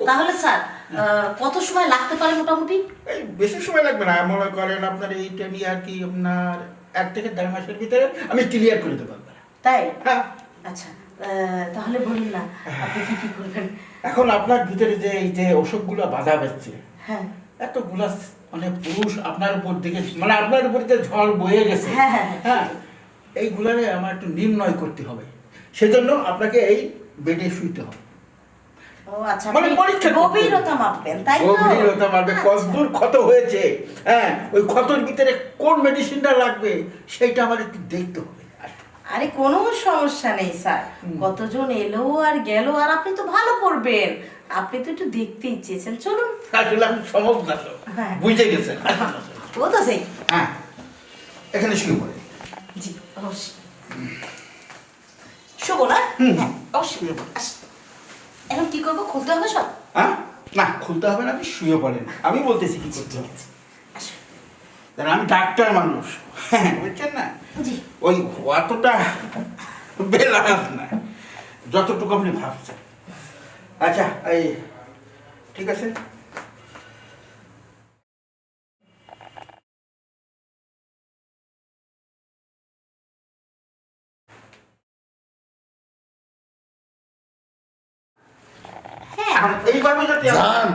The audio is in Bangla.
তাহলে স্যার কত সময় লাগতে পারে মোটামুটি? এই বেশি সময় লাগবে না, মনে করেন আপনার এইটা নিয়ে আর কি আপনার 1 থেকে 1.5 মাসের ভিতরে আমি ক্লিয়ার করে দেবো একবার। তাই? হ্যাঁ। আচ্ছা, তাহলে বলুন না আপনি কি কি করবেন? এখন আপনার ভিতরে যে এই যে অসুখগুলো বাধা পাচ্ছে, হ্যাঁ এতগুলা মানে পুরুষ আপনার উপর দিকে, মানে আপনার উপর যে ঝড় বয়ে গেছে, হ্যাঁ, হ্যাঁ, হ্যাঁ, এইগুলারে আমার একটু নির্ণয় করতে হবে। সেজন্য আপনাকে এই বেডে শুইতে হবে। ও আচ্ছা, মানে আপনি পরীক্ষা করতে হবে। গভীরতা মাপবেন তাই তো? গভীরতা মাপবে, আচ্ছা। কতদূর ক্ষত হয়েছে, হ্যাঁ, ওই ক্ষতর ভিতরে কোন মেডিসিনটা লাগবে সেইটা আমার একটু দেখতে হবে। আরে কোনো সমস্যা নেই স্যার, কতজন এলো আর গেল, আর আপনি তো ভালো করবেন, আপনি তো একটু দেখতেই চেয়েছেন, চলুন। আসলে আমি সমস্যা তো হ্যাঁ। বুঝে গেছেন। ও তো সেই। হ্যাঁ, এখানে শুয়ে পড়ে। জি অবশ্যই। শুভ না? হ্যাঁ অবশ্যই। আসুন। এখন কি করবো, খুলতে হবে সব? হ্যাঁ, না খুলতে হবে না, আপনি শুয়ে পড়েন, আমি বলতেছি কি করতে হবে। আসুন। কারণ আমি ডাক্তার মানুষ, হ্যাঁ, বুঝছেন না, জি। ওই অতটা বেলাস না যতটুকু আপনি ভাবছেন। আচ্ছা, এই ঠিক আছে। হ্যাঁ এখন এইভাবে যাতে জান